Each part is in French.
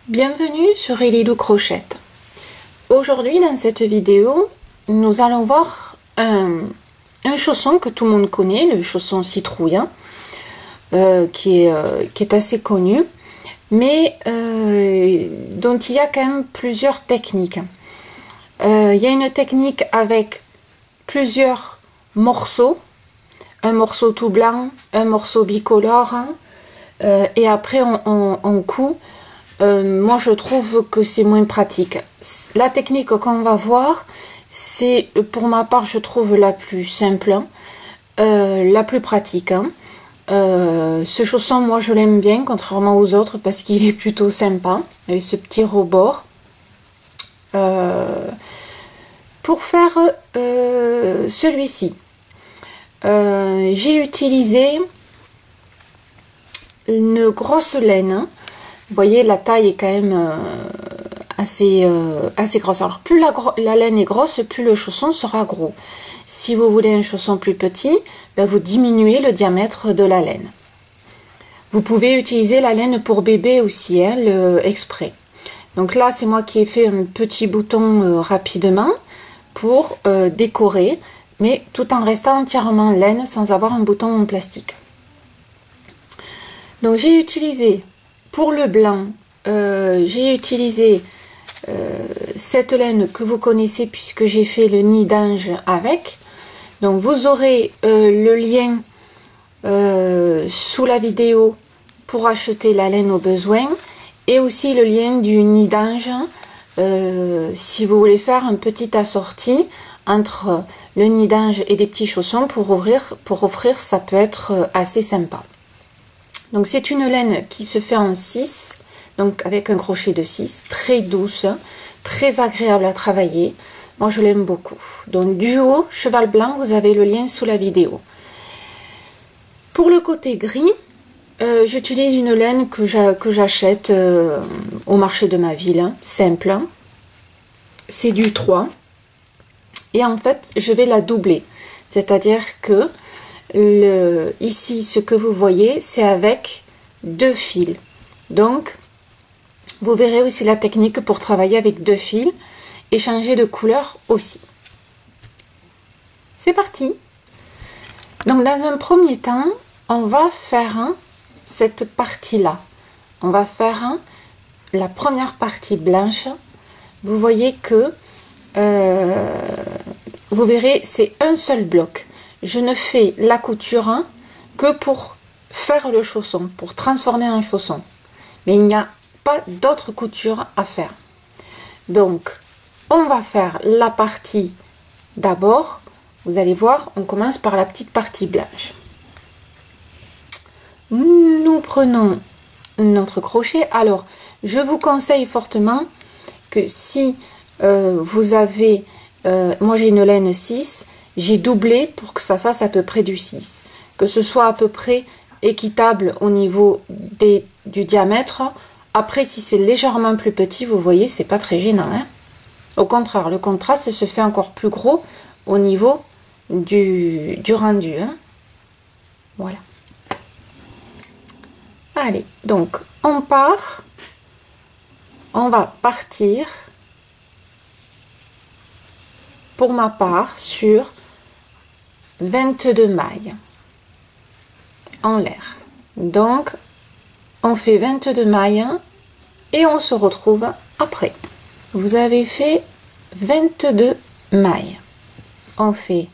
Bienvenue sur Elilou Crochette. Aujourd'hui dans cette vidéo, nous allons voir un chausson que tout le monde connaît, le chausson citrouille, qui est assez connu, mais dont il y a quand même plusieurs techniques. Il y a une technique avec plusieurs morceaux, un morceau tout blanc, un morceau bicolore, et après on coud. Moi je trouve que c'est moins pratique. La technique qu'on va voir, c'est pour ma part je trouve la plus simple, la plus pratique. Ce chausson moi je l'aime bien contrairement aux autres parce qu'il est plutôt sympa avec ce petit rebord. Pour faire celui-ci, j'ai utilisé une grosse laine. Vous voyez, la taille est quand même assez grosse. Alors, plus la laine est grosse, plus le chausson sera gros. Si vous voulez un chausson plus petit, ben vous diminuez le diamètre de la laine. Vous pouvez utiliser la laine pour bébé aussi, hein, exprès. Donc là, c'est moi qui ai fait un petit bouton rapidement pour décorer, mais tout en restant entièrement laine sans avoir un bouton en plastique. Donc j'ai utilisé... Pour le blanc, j'ai utilisé cette laine que vous connaissez puisque j'ai fait le nid d'ange avec. Donc vous aurez le lien sous la vidéo pour acheter la laine au besoin et aussi le lien du nid d'ange si vous voulez faire un petit assorti entre le nid d'ange et des petits chaussons pour offrir, ça peut être assez sympa. Donc c'est une laine qui se fait en 6, donc avec un crochet de 6, très douce, très agréable à travailler. Moi je l'aime beaucoup. Donc duo cheval blanc, vous avez le lien sous la vidéo. Pour le côté gris, j'utilise une laine que j'achète au marché de ma ville, simple. C'est du 3. Et en fait je vais la doubler. C'est-à-dire que ici ce que vous voyez c'est avec 2 fils, donc vous verrez aussi la technique pour travailler avec 2 fils et changer de couleur aussi. C'est parti. Donc dans un premier temps on va faire cette partie là, on va faire la première partie blanche. Vous voyez que vous verrez c'est un seul bloc. Je ne fais la couture que pour faire le chausson, pour transformer un chausson. Mais il n'y a pas d'autre couture à faire. Donc, on va faire la partie d'abord. Vous allez voir, on commence par la petite partie blanche. Nous prenons notre crochet. Alors, je vous conseille fortement que si vous avez... moi, j'ai une laine 6. J'ai doublé pour que ça fasse à peu près du 6. Que ce soit à peu près équitable au niveau du diamètre. Après, si c'est légèrement plus petit, vous voyez, c'est pas très gênant. Hein. Au contraire, le contraste se fait encore plus gros au niveau du rendu. Hein. Voilà. Allez, donc on part. On va partir, pour ma part, sur 22 mailles en l'air. Donc on fait 22 mailles et on se retrouve après. Vous avez fait 22 mailles. On fait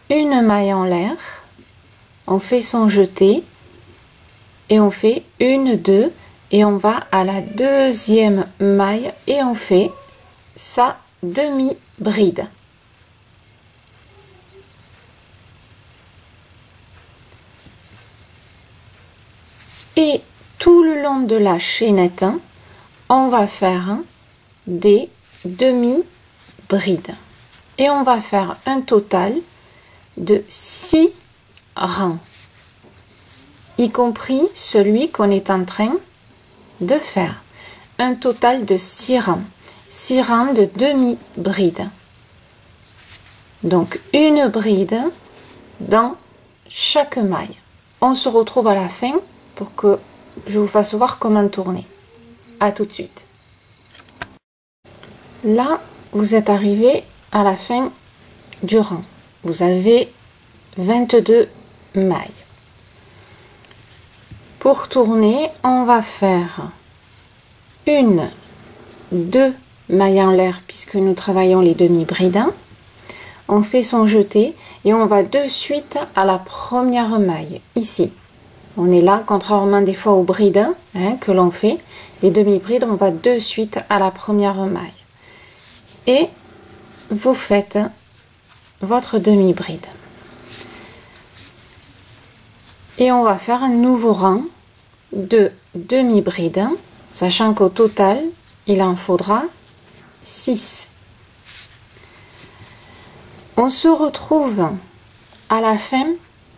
une maille en l'air, on fait son jeté et on fait une, deux et on va à la deuxième maille et on fait sa demi-bride. Et tout le long de la chaînette, on va faire des demi-brides. Et on va faire un total de 6 rangs, y compris celui qu'on est en train de faire. Un total de 6 rangs. 6 rangs de demi-brides. Donc une bride dans chaque maille. On se retrouve à la fin pour que je vous fasse voir comment tourner. À tout de suite. Là, vous êtes arrivé à la fin du rang. Vous avez 22 mailles. Pour tourner, on va faire 2 mailles en l'air puisque nous travaillons les demi-brides. On fait son jeté et on va de suite à la première maille ici. On est là, contrairement des fois aux brides que l'on fait, les demi-brides, on va de suite à la première maille. Et vous faites votre demi-bride. Et on va faire un nouveau rang de demi-brides, sachant qu'au total, il en faudra 6. On se retrouve à la fin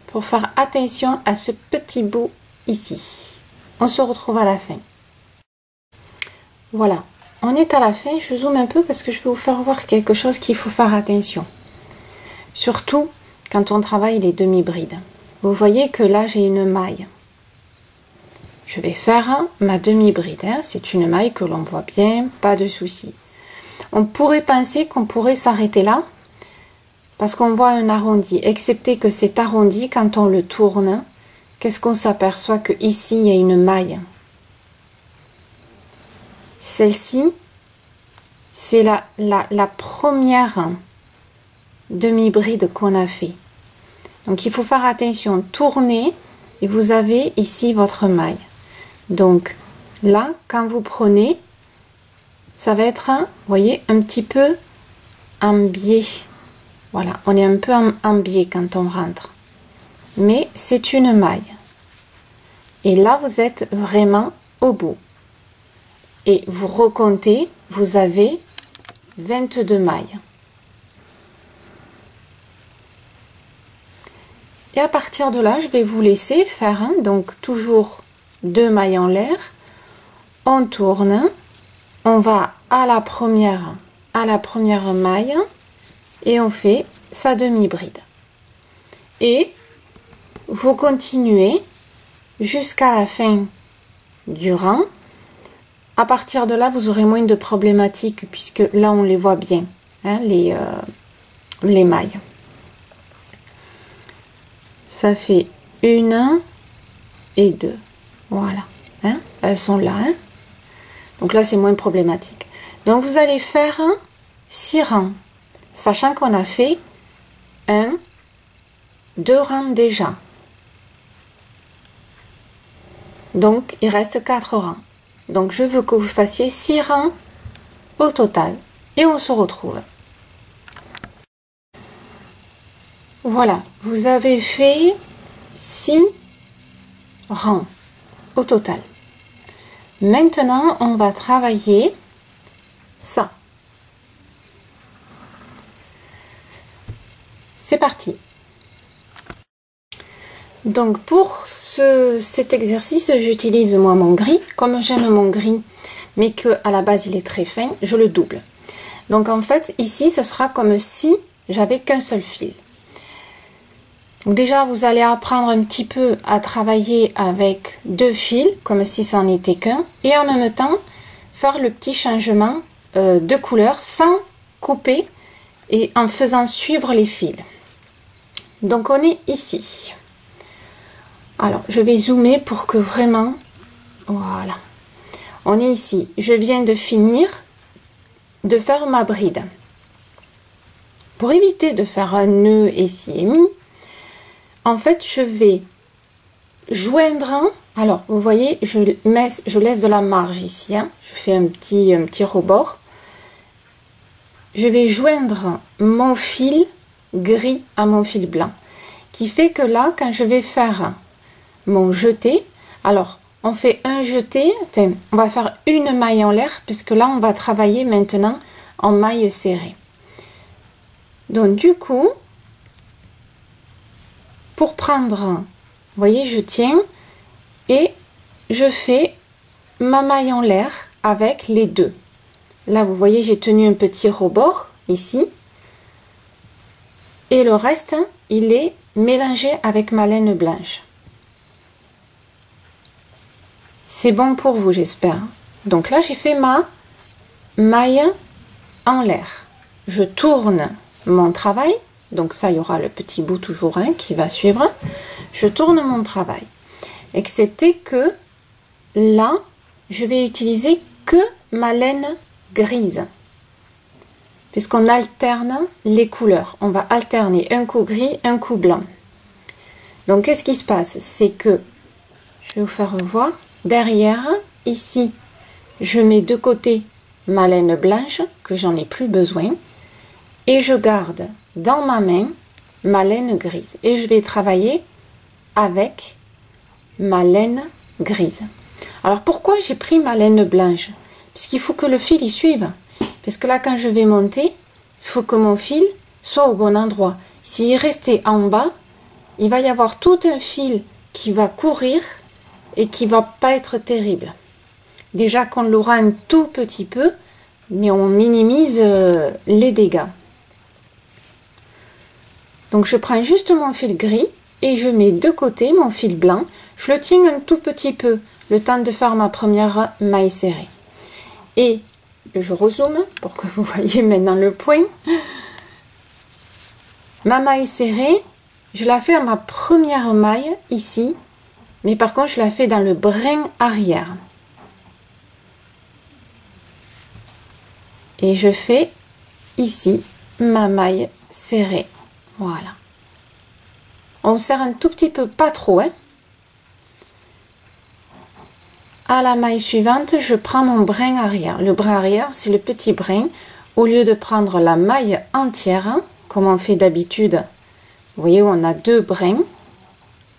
pour faire attention à ce petit bout ici. On se retrouve à la fin. Voilà, on est à la fin. Je zoome un peu parce que je vais vous faire voir quelque chose qu'il faut faire attention. Surtout quand on travaille les demi-brides. Vous voyez que là, j'ai une maille. Je vais faire ma demi-bride. C'est une maille que l'on voit bien, pas de souci. On pourrait penser qu'on pourrait s'arrêter là parce qu'on voit un arrondi, excepté que cet arrondi, quand on le tourne, qu'est-ce qu'on s'aperçoit? Que ici il y a une maille. Celle-ci, c'est la première demi-bride qu'on a fait. Donc il faut faire attention, tournez et vous avez ici votre maille. Donc là, quand vous prenez, ça va être, vous voyez, un petit peu en biais. Voilà, on est un peu en biais quand on rentre. Mais c'est une maille. Et là, vous êtes vraiment au bout. Et vous recomptez, vous avez 22 mailles. Et à partir de là, je vais vous laisser faire, donc toujours 2 mailles en l'air. On tourne, on va à la première maille. Et on fait sa demi-bride. Et vous continuez jusqu'à la fin du rang. À partir de là, vous aurez moins de problématiques puisque là, on les voit bien, les mailles. Ça fait 1 et 2. Voilà. Elles sont là. Donc là, c'est moins problématique. Donc, vous allez faire 6 rangs. Sachant qu'on a fait 2 rangs déjà. Donc, il reste 4 rangs. Donc, je veux que vous fassiez 6 rangs au total. Et on se retrouve. Voilà, vous avez fait 6 rangs au total. Maintenant, on va travailler ça. C'est parti. Donc pour cet exercice, j'utilise moi mon gris. Comme j'aime mon gris, mais que à la base il est très fin, je le double. Donc en fait ici ce sera comme si j'avais qu'un seul fil. Donc déjà vous allez apprendre un petit peu à travailler avec 2 fils, comme si ça n'en était qu'un, et en même temps faire le petit changement de couleur sans couper et en faisant suivre les fils. Donc on est ici. Alors je vais zoomer pour que vraiment, voilà, on est ici. Je viens de finir de faire ma bride. Pour éviter de faire un nœud ici et mi, en fait je vais joindre, alors vous voyez, je laisse de la marge ici, je fais un petit rebord. Je vais joindre mon fil gris à mon fil blanc, qui fait que là quand je vais faire mon jeté, alors on fait un jeté, enfin on va faire une maille en l'air puisque là on va travailler maintenant en maille serrée. Donc du coup, pour prendre, vous voyez, je tiens et je fais ma maille en l'air avec les deux. Là vous voyez, j'ai tenu un petit rebord ici. Et le reste, il est mélangé avec ma laine blanche. C'est bon pour vous, j'espère. Donc là, j'ai fait ma maille en l'air. Je tourne mon travail. Donc ça, il y aura le petit bout toujours qui va suivre. Je tourne mon travail. Excepté que là, je vais utiliser que ma laine grise. Puisqu'on alterne les couleurs. On va alterner un coup gris, un coup blanc. Donc, qu'est-ce qui se passe? C'est que, je vais vous faire voir, derrière, ici, je mets de côté ma laine blanche, que j'en ai plus besoin, et je garde dans ma main ma laine grise. Et je vais travailler avec ma laine grise. Alors, pourquoi j'ai pris ma laine blanche? Puisqu'il faut que le fil y suive. Parce que là, quand je vais monter, il faut que mon fil soit au bon endroit. S'il est resté en bas, il va y avoir tout un fil qui va courir et qui va pas être terrible. Déjà qu'on l'aura un tout petit peu, mais on minimise les dégâts. Donc je prends juste mon fil gris et je mets de côté mon fil blanc. Je le tiens un tout petit peu, le temps de faire ma première maille serrée. Et je rezoome pour que vous voyez maintenant le point. Ma maille serrée, je la fais à ma première maille ici, mais par contre je la fais dans le brin arrière. Et je fais ici ma maille serrée. Voilà. On serre un tout petit peu, pas trop, hein. À la maille suivante, je prends mon brin arrière. Le brin arrière, c'est le petit brin. Au lieu de prendre la maille entière, comme on fait d'habitude, vous voyez où on a deux brins,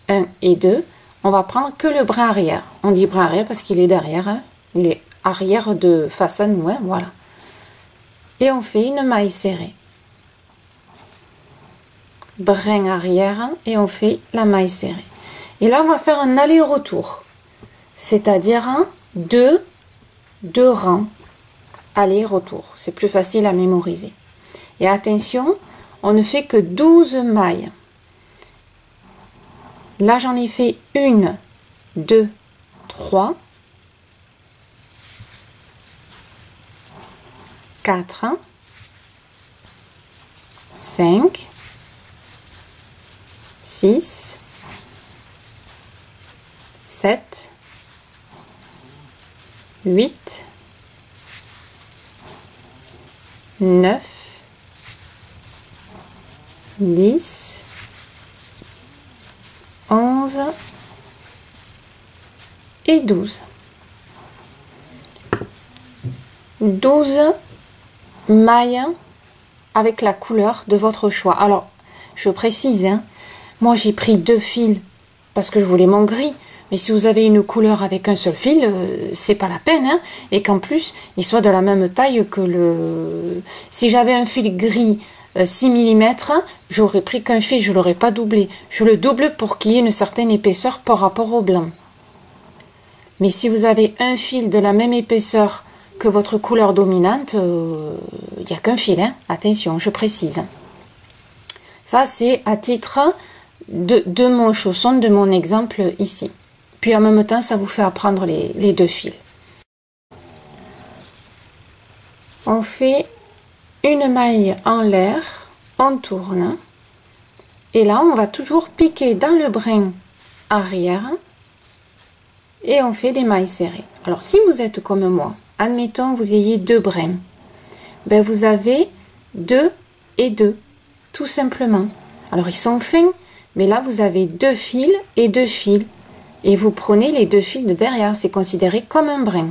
1 et 2, on va prendre que le brin arrière. On dit brin arrière parce qu'il est derrière, hein. Il est arrière de face à nous, hein, voilà. Et on fait une maille serrée. Brin arrière et on fait la maille serrée. Et là, on va faire un aller-retour. C'est-à-dire deux rangs aller-retour. C'est plus facile à mémoriser. Et attention, on ne fait que 12 mailles. Là, j'en ai fait 1, 2, 3, 4, 5, 6, 7, 8, 9, 10, 11 et 12. 12 mailles avec la couleur de votre choix. Alors, je précise, hein, moi j'ai pris 2 fils parce que je voulais mon gris. Mais si vous avez une couleur avec un seul fil, c'est pas la peine, hein, et qu'en plus, il soit de la même taille que le... Si j'avais un fil gris 6 mm, j'aurais pris qu'un fil, je l'aurais pas doublé. Je le double pour qu'il y ait une certaine épaisseur par rapport au blanc. Mais si vous avez un fil de la même épaisseur que votre couleur dominante, il n'y a qu'un fil, hein, attention, je précise. Ça, c'est à titre de mon chausson, de mon exemple ici. Puis en même temps, ça vous fait apprendre les 2 fils. On fait une maille en l'air, on tourne. Et là, on va toujours piquer dans le brin arrière. Et on fait des mailles serrées. Alors, si vous êtes comme moi, admettons vous ayez 2 brins. Ben, vous avez 2 et 2, tout simplement. Alors, ils sont fins, mais là, vous avez 2 fils et 2 fils. Et vous prenez les 2 fils de derrière, c'est considéré comme un brin.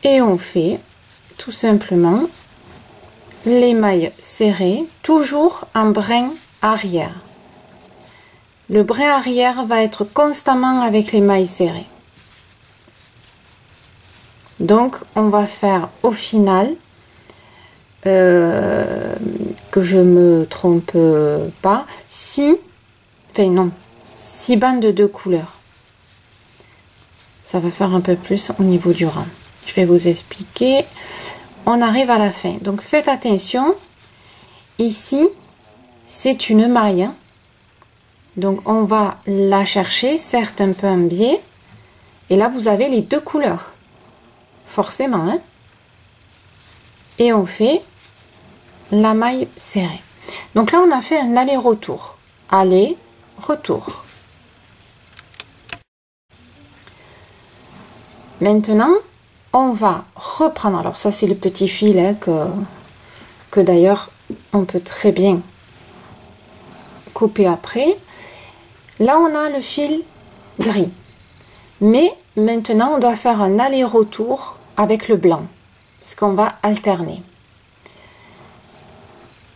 Et on fait tout simplement les mailles serrées, toujours en brin arrière. Le brin arrière va être constamment avec les mailles serrées. Donc, on va faire au final... que je me trompe pas, 6 bandes de 2 couleurs. Ça va faire un peu plus au niveau du rang. Je vais vous expliquer. On arrive à la fin. Donc faites attention. Ici, c'est une maille. Donc on va la chercher, certes un peu en biais. Et là vous avez les deux couleurs. Forcément, hein. Et on fait la maille serrée. Donc là on a fait un aller-retour. Aller, retour. Maintenant, on va reprendre. Alors ça c'est le petit fil hein, que d'ailleurs on peut très bien couper après. Là on a le fil gris. Mais maintenant on doit faire un aller-retour avec le blanc. Parce qu'on va alterner.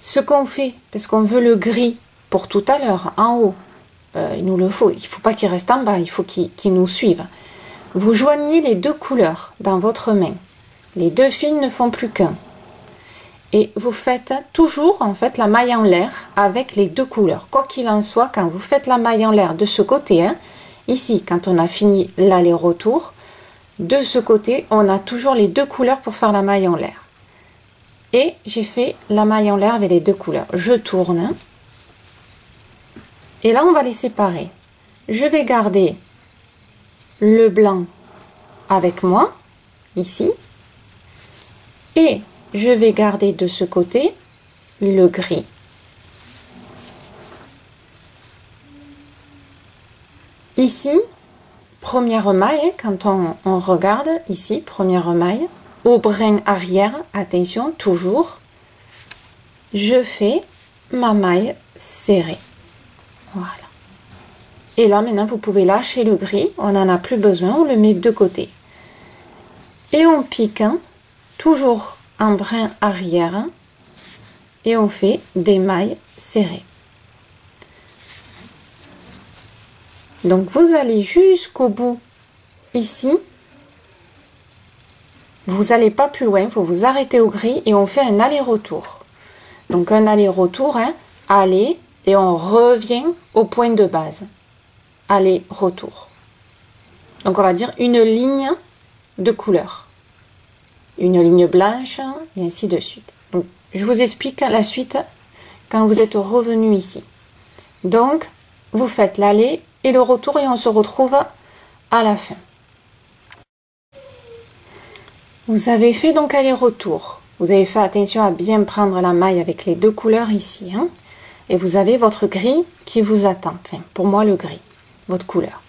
Ce qu'on fait, parce qu'on veut le gris pour tout à l'heure, en haut, il nous le faut. Il ne faut pas qu'il reste en bas, il faut qu'il nous suive. Vous joignez les deux couleurs dans votre main. Les deux fils ne font plus qu'un. Et vous faites toujours en fait la maille en l'air avec les deux couleurs. Quoi qu'il en soit, quand vous faites la maille en l'air de ce côté, hein, ici, quand on a fini l'aller-retour, de ce côté, on a toujours les deux couleurs pour faire la maille en l'air. Et j'ai fait la maille en l'air avec les deux couleurs. Je tourne. Et là, on va les séparer. Je vais garder le blanc avec moi, ici. Et je vais garder de ce côté le gris. Ici, première maille, quand on regarde, ici, première maille, au brin arrière, attention, toujours, je fais ma maille serrée. Voilà. Et là, maintenant, vous pouvez lâcher le gris, on n'en a plus besoin, on le met de côté. Et on pique, hein, toujours en brin arrière, hein, et on fait des mailles serrées. Donc, vous allez jusqu'au bout, ici. Vous n'allez pas plus loin, il faut vous arrêter au gris et on fait un aller-retour. Donc, un aller-retour, hein, aller, et on revient au point de base. Aller-retour. Donc, on va dire une ligne de couleur. Une ligne blanche, et ainsi de suite. Donc, je vous explique la suite quand vous êtes revenu ici. Donc, vous faites l'aller et le retour et on se retrouve à la fin. Vous avez fait donc aller-retour. Vous avez fait attention à bien prendre la maille avec les deux couleurs ici. Hein, et vous avez votre gris qui vous attend. Enfin, pour moi, le gris, votre couleur.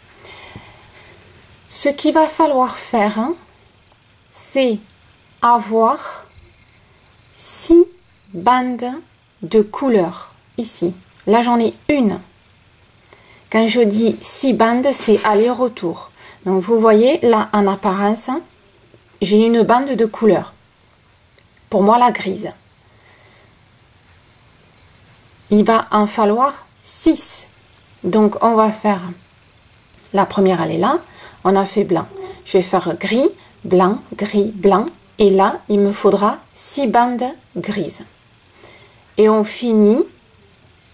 Ce qu'il va falloir faire, hein, c'est avoir 6 bandes de couleurs ici. Là, j'en ai une. Quand je dis 6 bandes, c'est aller-retour. Donc, vous voyez, là, en apparence, j'ai une bande de couleurs. Pour moi, la grise. Il va en falloir 6. Donc, on va faire la première, elle est là. On a fait blanc. Je vais faire gris, blanc, gris, blanc. Et là, il me faudra 6 bandes grises. Et on finit,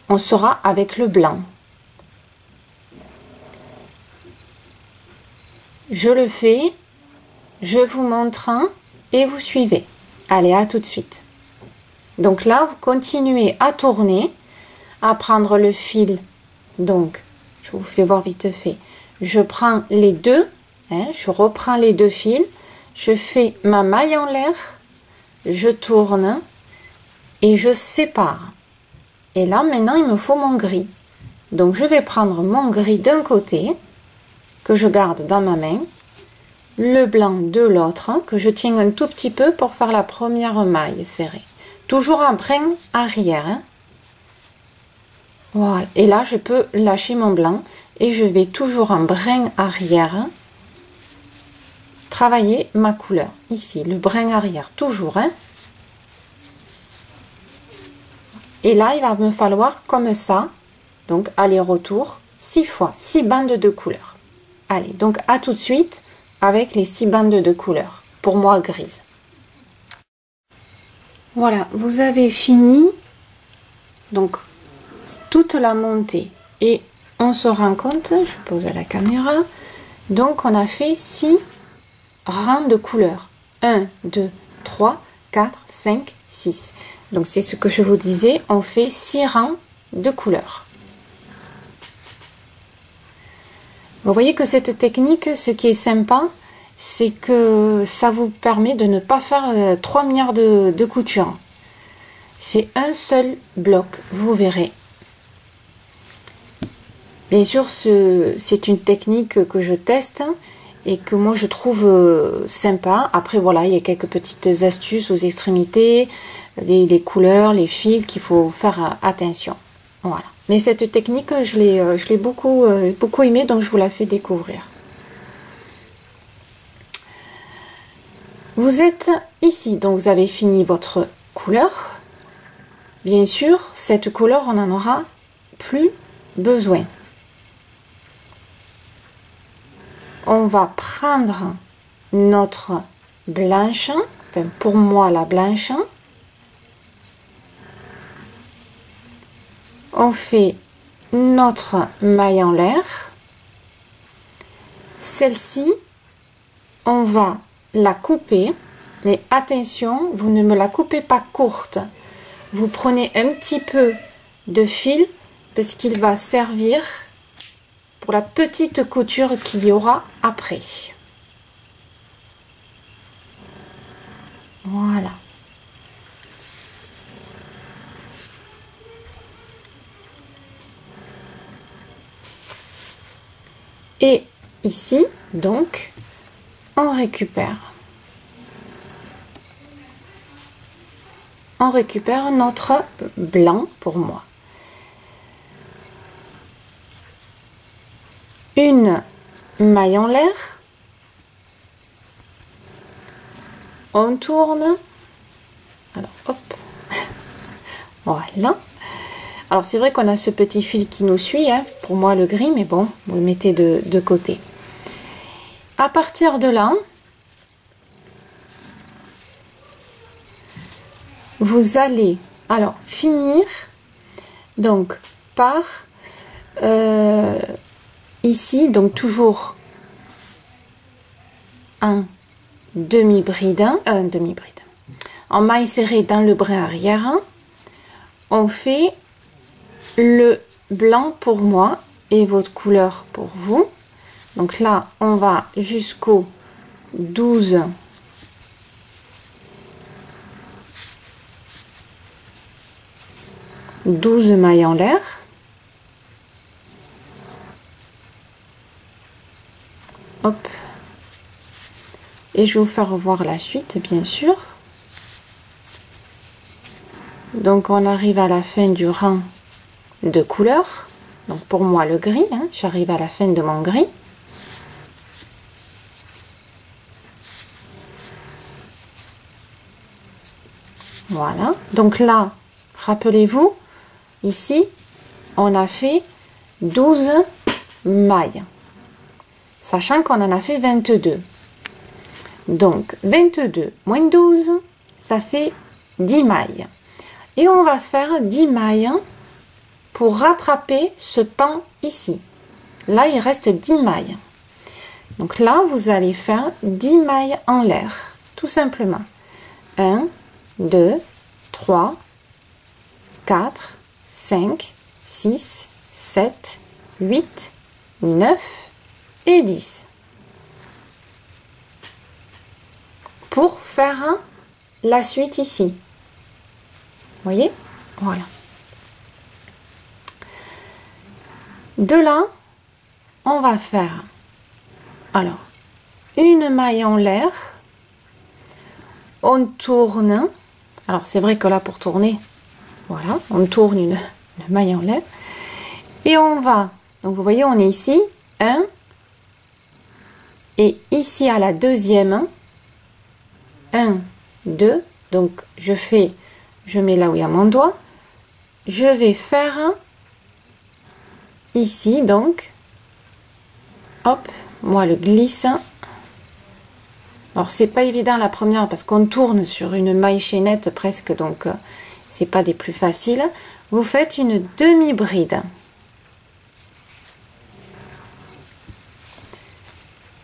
on sera avec le blanc. Je le fais, je vous montre et vous suivez. Allez, à tout de suite. Donc là, vous continuez à tourner, à prendre le fil. Donc, je vous fais voir vite fait. Je prends les deux, hein, je reprends les deux fils, je fais ma maille en l'air, je tourne et je sépare. Et là, maintenant, il me faut mon gris. Donc, je vais prendre mon gris d'un côté, que je garde dans ma main, le blanc de l'autre, que je tiens un tout petit peu pour faire la première maille serrée. Toujours un brin arrière. Hein. Voilà. Et là, je peux lâcher mon blanc et je vais toujours en brin arrière travailler ma couleur. Ici, le brin arrière, toujours. Hein. Et là, il va me falloir comme ça, donc aller-retour, 6 fois, 6 bandes de couleurs. Allez, donc à tout de suite avec les 6 bandes de couleurs, pour moi grises. Voilà, vous avez fini donc toute la montée et on se rend compte, je pose la caméra, donc on a fait 6 rangs de couleurs. 1, 2, 3, 4, 5, 6. Donc c'est ce que je vous disais, on fait 6 rangs de couleurs. Vous voyez que cette technique, ce qui est sympa, c'est que ça vous permet de ne pas faire 3 milliards de coutures. C'est un seul bloc, vous verrez. Bien sûr, c'est une technique que je teste et que moi je trouve sympa. Après voilà, il y a quelques petites astuces aux extrémités, les couleurs, les fils qu'il faut faire attention. Voilà. Mais cette technique, je l'ai beaucoup aimée, donc je vous la fais découvrir. Vous êtes ici, donc vous avez fini votre couleur. Bien sûr, cette couleur, on n'en aura plus besoin. On va prendre notre blanche, enfin pour moi la blanche. On fait notre maille en l'air. Celle-ci, on va la couper, mais attention, vous ne me la coupez pas courte. Vous prenez un petit peu de fil parce qu'il va servir pour la petite couture qu'il y aura après. Voilà. Et ici, donc, on récupère notre blanc pour moi. Une maille en l'air. On tourne. Alors, hop. Voilà. Alors, c'est vrai qu'on a ce petit fil qui nous suit, hein, pour moi le gris, mais bon, vous le mettez de côté. À partir de là, vous allez alors finir donc par ici, donc toujours un demi-bride, en maille serrée dans le brin arrière. On fait le blanc pour moi et votre couleur pour vous. Donc là, on va jusqu'au 12 mailles en l'air. Hop. Et je vais vous faire voir la suite, bien sûr. Donc on arrive à la fin du rang de couleurs. Donc pour moi le gris, hein, j'arrive à la fin de mon gris. Voilà. Donc là, rappelez-vous, ici, on a fait 12 mailles. Sachant qu'on en a fait 22. Donc 22 moins 12, ça fait 10 mailles. Et on va faire 10 mailles pour rattraper ce pan ici. Là, il reste 10 mailles. Donc là, vous allez faire 10 mailles en l'air, tout simplement. 1, 2, 3, 4, 5, 6, 7, 8, 9 et 10. Pour faire la suite ici. Vous voyez? Voilà. De là, on va faire alors une maille en l'air. On tourne. Alors c'est vrai que là pour tourner, voilà, on tourne une maille en l'air. Et on va, donc vous voyez, on est ici, 1. Et ici à la deuxième, 1, 2. Donc je mets là où il y a mon doigt. Je vais faire ici, donc, hop, moi le glisse. Alors c'est pas évident la première parce qu'on tourne sur une maille chaînette presque, donc c'est pas des plus faciles. Vous faites une demi-bride.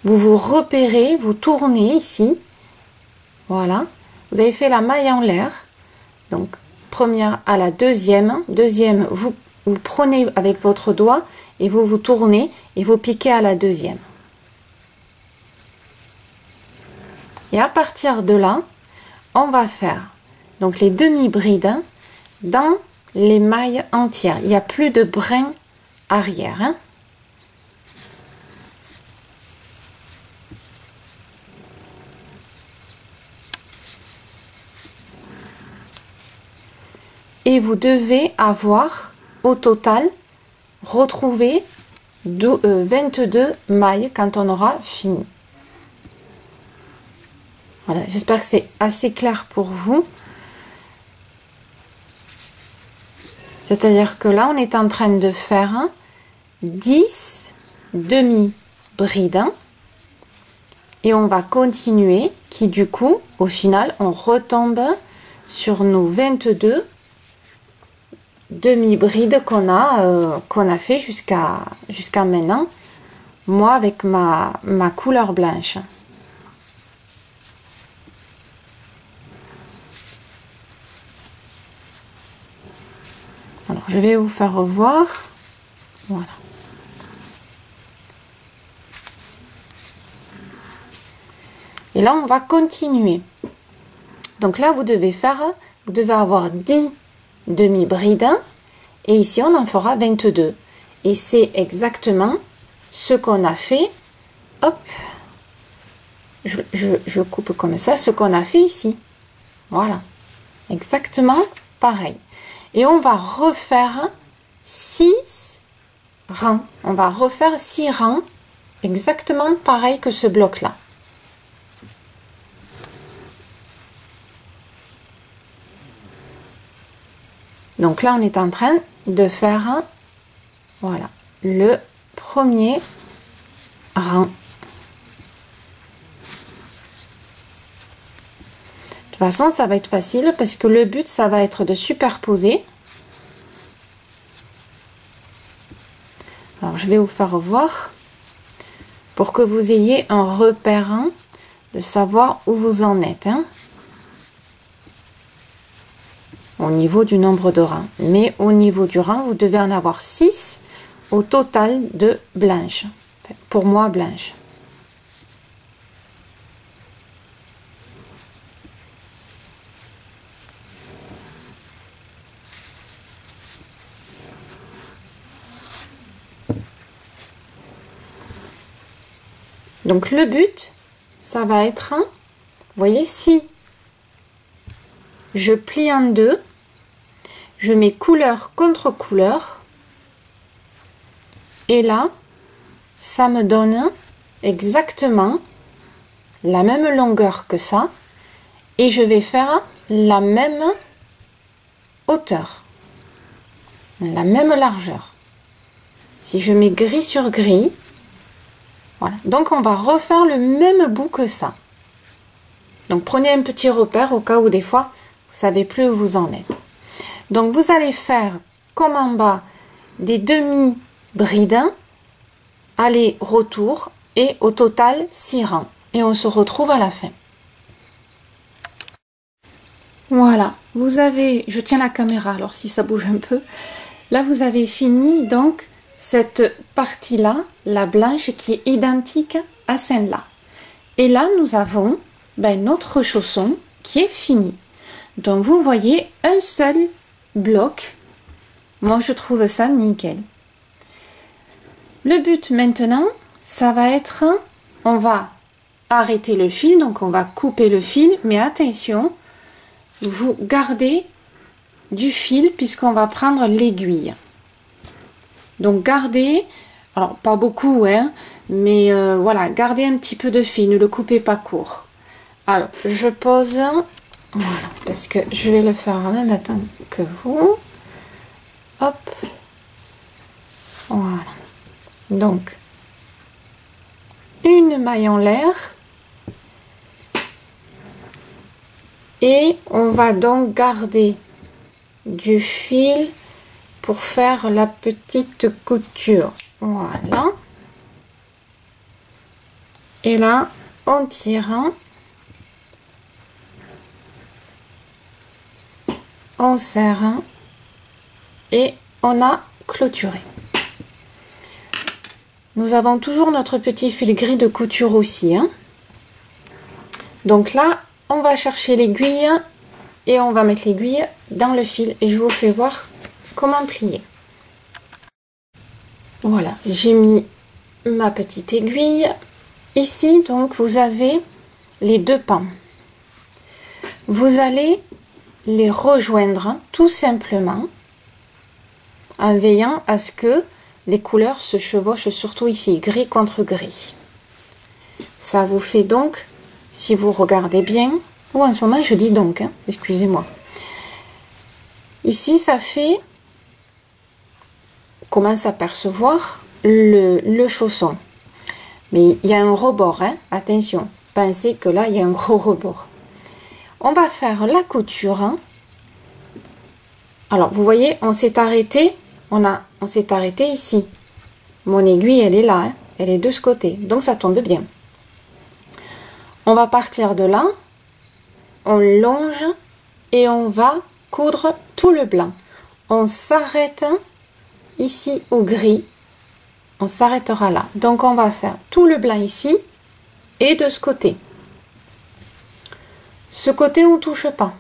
Vous vous repérez, vous tournez ici. Voilà. Vous avez fait la maille en l'air. Donc première à la deuxième. Deuxième, vous vous prenez avec votre doigt et vous tournez et vous piquez à la deuxième. Et à partir de là, on va faire donc les demi-brides dans les mailles entières. Il n'y a plus de brin arrière. Hein. Et vous devez avoir au total retrouvé 22 mailles quand on aura fini. Voilà, j'espère que c'est assez clair pour vous. C'est-à-dire que là, on est en train de faire 10 demi-brides et on va continuer qui du coup, au final, on retombe sur nos 22 demi-brides qu'on a fait jusqu'à maintenant, moi avec ma couleur blanche. Alors je vais vous faire revoir. Voilà. Et là on va continuer. Donc là vous devez avoir 10 demi-brides et ici on en fera 22 et c'est exactement ce qu'on a fait. Hop, je coupe comme ça, ce qu'on a fait ici. Voilà, exactement pareil. Et on va refaire 6 rangs. On va refaire 6 rangs exactement pareil que ce bloc là. Donc là, on est en train de faire, voilà, le premier rang. De toute façon, ça va être facile parce que le but, ça va être de superposer. Alors, je vais vous faire voir pour que vous ayez un repère de savoir où vous en êtes. Hein. Au niveau du nombre de rangs. Mais au niveau du rang, vous devez en avoir 6 au total de blanches. Enfin, pour moi, blanche. Donc le but, ça va être, vous voyez, si je plie en deux, je mets couleur contre couleur et là ça me donne exactement la même longueur que ça et je vais faire la même hauteur, la même largeur. Si je mets gris sur gris, voilà, donc on va refaire le même bout que ça. Donc prenez un petit repère au cas où des fois vous savez plus où vous en êtes. Donc vous allez faire comme en bas des demi-brides, aller-retour et au total 6 rangs. Et on se retrouve à la fin. Voilà, vous avez, je tiens la caméra alors si ça bouge un peu. Là vous avez fini donc cette partie-là, la blanche qui est identique à celle-là. Et là nous avons notre chausson qui est fini. Donc vous voyez un seul bloc. Moi je trouve ça nickel. Le but maintenant, ça va être, on va arrêter le fil, donc on va couper le fil, mais attention, vous gardez du fil puisqu'on va prendre l'aiguille. Donc gardez, alors pas beaucoup, hein, mais voilà, gardez un petit peu de fil, ne le coupez pas court. Alors je pose, voilà, parce que je vais le faire en même temps que vous. Hop, voilà. Donc, une maille en l'air. Et on va donc garder du fil pour faire la petite couture. Voilà. Et là, on tire. On serre. Et on a clôturer. Nous avons toujours notre petit fil gris de couture aussi, hein. Donc là, on va chercher l'aiguille et on va mettre l'aiguille dans le fil et je vous fais voir comment plier. Voilà, j'ai mis ma petite aiguille. Ici, donc, vous avez les deux pans. Vous allez les rejoindre tout simplement en veillant à ce que les couleurs se chevauchent, surtout ici, gris contre gris. Ça vous fait donc, si vous regardez bien, ou en ce moment je dis donc, hein, excusez-moi. Ici, ça fait, on commence à percevoir le chausson. Mais il y a un rebord, hein, attention, pensez que là, il y a un gros rebord. On va faire la couture. Hein. Alors, vous voyez, on s'est arrêté, on s'est arrêté ici. Mon aiguille, elle est là, hein, elle est de ce côté, donc ça tombe bien. On va partir de là, on longe et on va coudre tout le blanc. On s'arrête ici au gris, on s'arrêtera là. Donc on va faire tout le blanc ici et de ce côté. Ce côté on ne touche pas.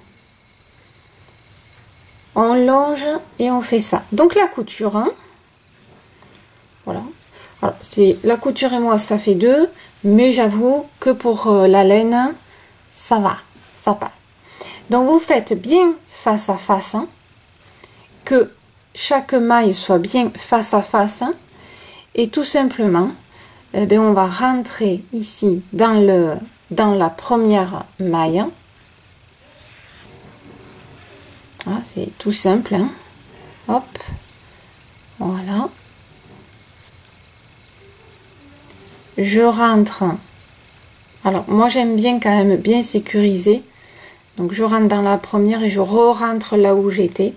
On longe et on fait ça. Donc la couture, hein, voilà. Alors, c'est la couture et moi ça fait deux, mais j'avoue que pour la laine ça va, ça passe. Donc vous faites bien face à face, hein, que chaque maille soit bien face à face, hein, et tout simplement eh bien, on va rentrer ici dans la première maille, hein. Ah, c'est tout simple, hein. Hop, voilà. Je rentre. Alors moi j'aime bien quand même bien sécuriser, donc je rentre dans la première et je re-rentre là où j'étais.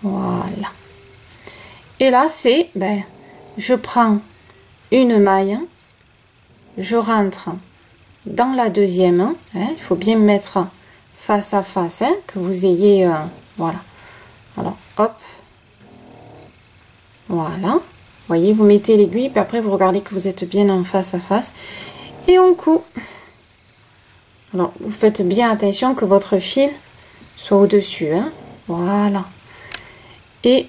Voilà. Et là c'est, ben, je prends une maille, je rentre dans la deuxième, hein, il faut bien mettre face à face, hein, que vous ayez, voilà. Alors hop, voilà, vous voyez, vous mettez l'aiguille, puis après vous regardez que vous êtes bien en face à face et on coud. Alors vous faites bien attention que votre fil soit au-dessus, hein, voilà. Et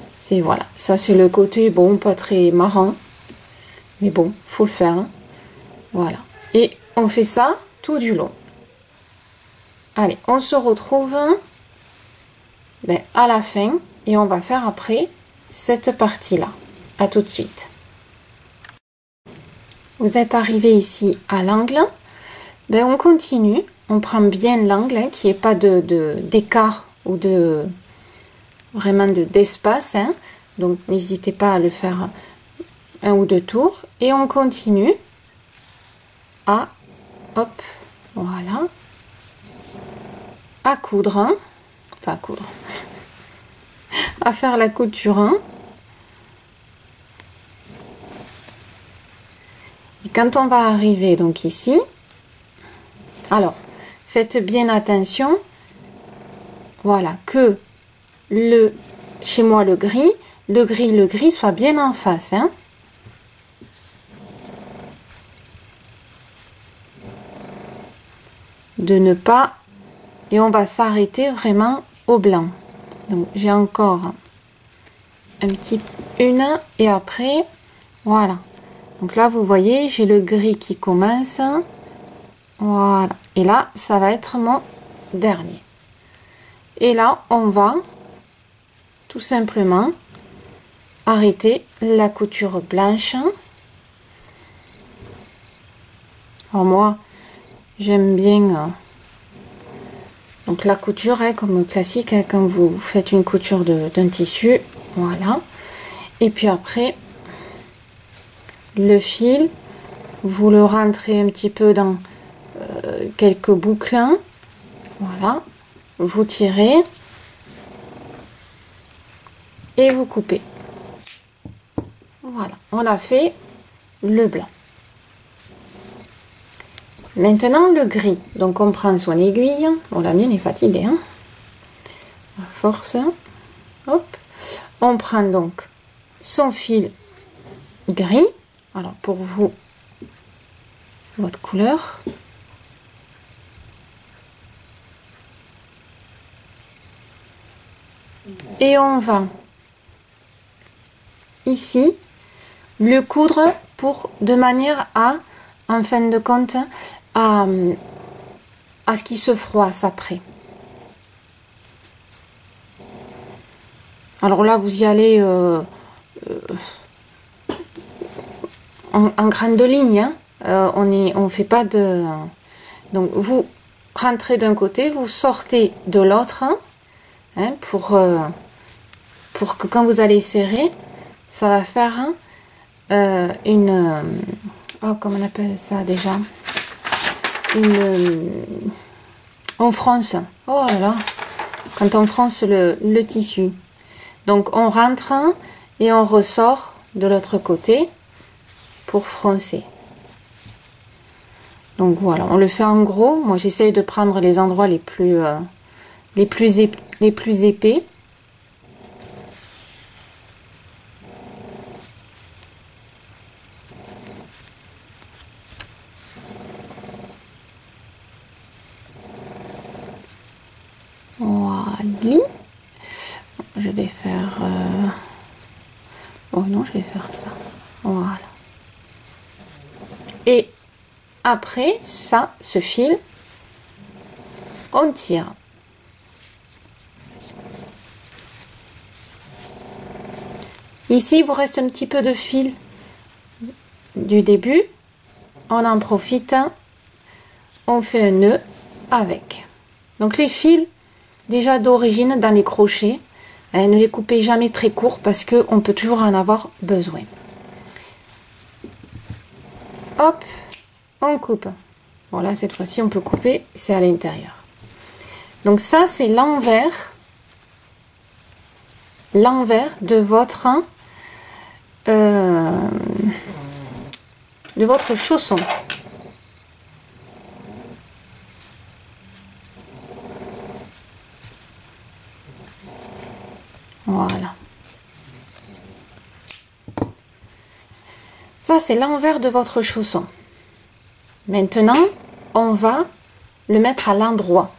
c'est, voilà, ça c'est le côté, bon, pas très marrant, mais bon, faut le faire, hein. Voilà, et on fait ça tout du long. Allez, on se retrouve ben, à la fin et on va faire après cette partie là. À tout de suite. Vous êtes arrivé ici à l'angle, ben, on continue, on prend bien l'angle, hein, qu'il n'y ait pas d'écart ou de vraiment d'espace, hein. Donc n'hésitez pas à le faire un ou deux tours et on continue à, hop, voilà, à coudre, hein. Enfin à coudre, à faire la couture, hein. Et quand on va arriver donc ici, alors faites bien attention, voilà, que chez moi le gris soit bien en face, hein. De ne pas, et on va s'arrêter vraiment au blanc. Donc j'ai encore une et après voilà, donc là vous voyez j'ai le gris qui commence, voilà, et là ça va être mon dernier. Et là on va tout simplement arrêter la couture blanche. Alors moi j'aime bien donc la couture, hein, comme classique, hein, quand vous faites une couture d'un tissu, voilà. Et puis après le fil, vous le rentrez un petit peu dans quelques boucles, hein, voilà, vous tirez et vous coupez. Voilà, on a fait le blanc. Maintenant le gris, donc on prend son aiguille, bon la mienne est fatiguée, hein. À force, hop, on prend donc son fil gris, alors pour vous, votre couleur, et on va ici le coudre pour de manière à, en fin de compte, à ce qu'il se froisse après. Alors là vous y allez en grande ligne, hein. On fait pas de, donc vous rentrez d'un côté, vous sortez de l'autre, hein, pour que quand vous allez serrer, ça va faire une oh, comment on appelle ça déjà, on fronce, oh là là, quand on fronce le tissu. Donc on rentre et on ressort de l'autre côté pour froncer. Donc voilà, on le fait en gros. Moi j'essaye de prendre les endroits les plus épais. Voilà. Je vais faire... oh non, je vais faire ça. Voilà. Et après, ça, ce fil, on tire. Ici, il vous reste un petit peu de fil du début. On en profite. On fait un nœud avec. Donc les fils, déjà d'origine dans les crochets, ne les coupez jamais très courts parce qu'on peut toujours en avoir besoin. Hop, on coupe. Bon là, cette fois-ci, on peut couper, c'est à l'intérieur. Donc ça, c'est l'envers de votre chausson. Voilà. Ça, c'est l'envers de votre chausson. Maintenant, on va le mettre à l'endroit.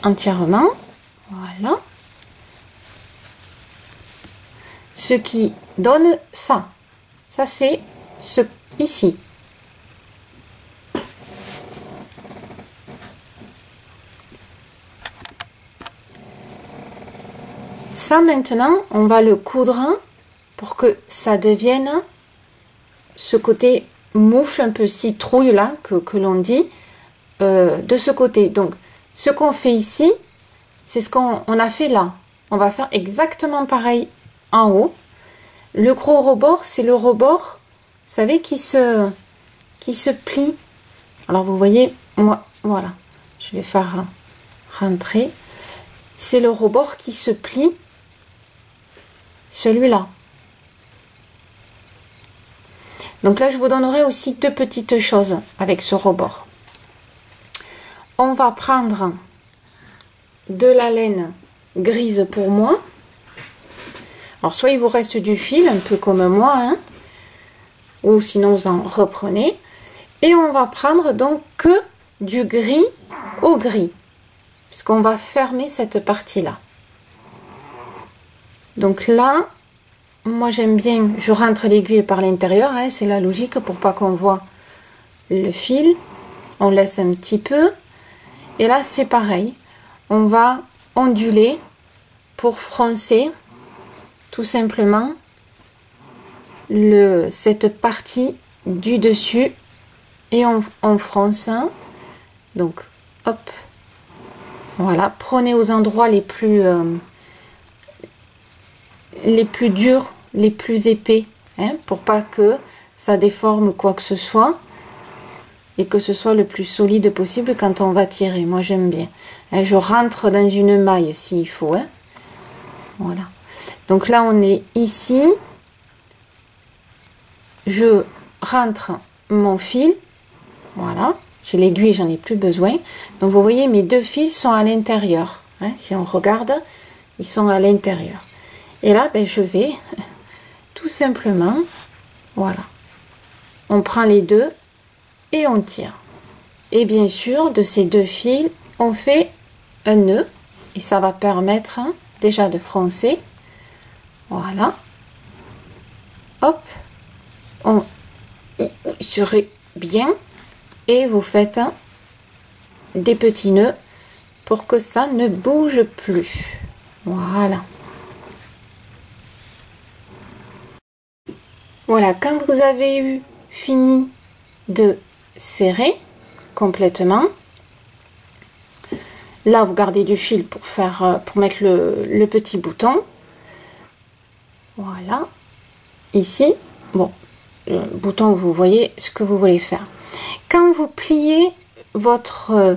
Entièrement. Voilà. Ce qui donne ça. Ça, c'est ce ici. Ça, maintenant, on va le coudre pour que ça devienne ce côté moufle, un peu citrouille là, que l'on dit, de ce côté. Donc, ce qu'on fait ici, c'est ce qu'on a fait là. On va faire exactement pareil en haut. Le gros rebord, c'est le rebord, vous savez, qui se plie. Alors, vous voyez, moi, voilà, je vais faire rentrer. C'est le rebord qui se plie. Celui-là. Donc là, je vous donnerai aussi deux petites choses avec ce rebord. On va prendre de la laine grise pour moi. Alors, soit il vous reste du fil, un peu comme moi, hein, ou sinon vous en reprenez. Et on va prendre donc que du gris au gris, puisqu'on va fermer cette partie-là. Donc là, moi j'aime bien, je rentre l'aiguille par l'intérieur, hein, c'est la logique pour pas qu'on voit le fil. On laisse un petit peu. Et là c'est pareil, on va onduler pour froncer tout simplement cette partie du dessus et on fronce. Donc hop, voilà, prenez aux endroits les plus durs, les plus épais, hein, pour pas que ça déforme quoi que ce soit et que ce soit le plus solide possible quand on va tirer. Moi j'aime bien, hein, je rentre dans une maille s'il faut, hein. Voilà, donc là on est ici, je rentre mon fil, voilà, j'ai l'aiguille, j'en ai plus besoin. Donc vous voyez, mes deux fils sont à l'intérieur, hein, si on regarde, ils sont à l'intérieur. Et là, ben, je vais tout simplement, voilà, on prend les deux et on tire. Et bien sûr, de ces deux fils, on fait un nœud et ça va permettre déjà de froncer. Voilà. Hop. On serrez bien et vous faites des petits nœuds pour que ça ne bouge plus. Voilà. Voilà, quand vous avez eu fini de serrer complètement, là vous gardez du fil pour faire pour mettre le petit bouton. Voilà, ici, bon, le bouton, vous voyez ce que vous voulez faire. Quand vous pliez votre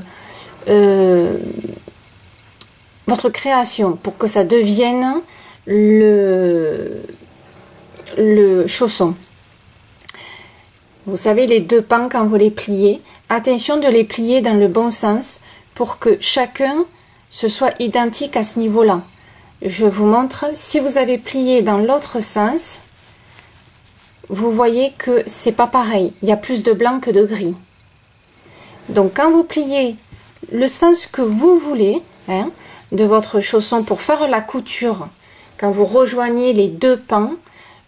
création pour que ça devienne le chausson, vous savez, les deux pans, quand vous les pliez, attention de les plier dans le bon sens pour que chacun se soit identique à ce niveau-là. Je vous montre, si vous avez plié dans l'autre sens, vous voyez que c'est pas pareil. Il y a plus de blanc que de gris. Donc quand vous pliez le sens que vous voulez, hein, de votre chausson pour faire la couture, quand vous rejoignez les deux pans,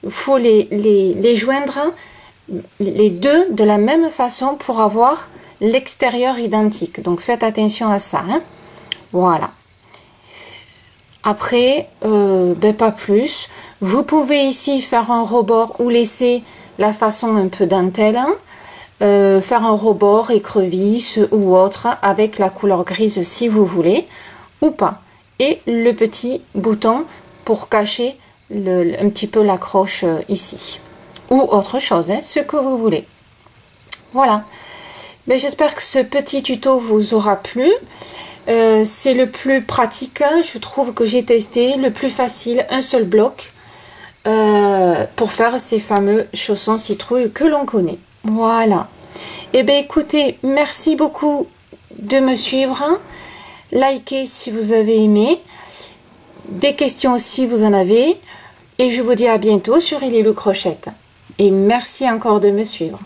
il faut les joindre les deux de la même façon pour avoir l'extérieur identique. Donc faites attention à ça, hein. Voilà. Après, ben pas plus. Vous pouvez ici faire un rebord ou laisser la façon un peu dentelle, hein. Faire un rebord, écrevisse ou autre avec la couleur grise si vous voulez, ou pas. Et le petit bouton pour cacher un petit peu l'accroche ici. Ou autre chose, hein, ce que vous voulez. Voilà. Mais j'espère que ce petit tuto vous aura plu. C'est le plus pratique, je trouve, que j'ai testé, le plus facile, un seul bloc pour faire ces fameux chaussons citrouilles que l'on connaît. Voilà. Et bien écoutez, merci beaucoup de me suivre. Likez si vous avez aimé. Des questions si vous en avez. Et je vous dis à bientôt sur Lilou Crochette. Et merci encore de me suivre.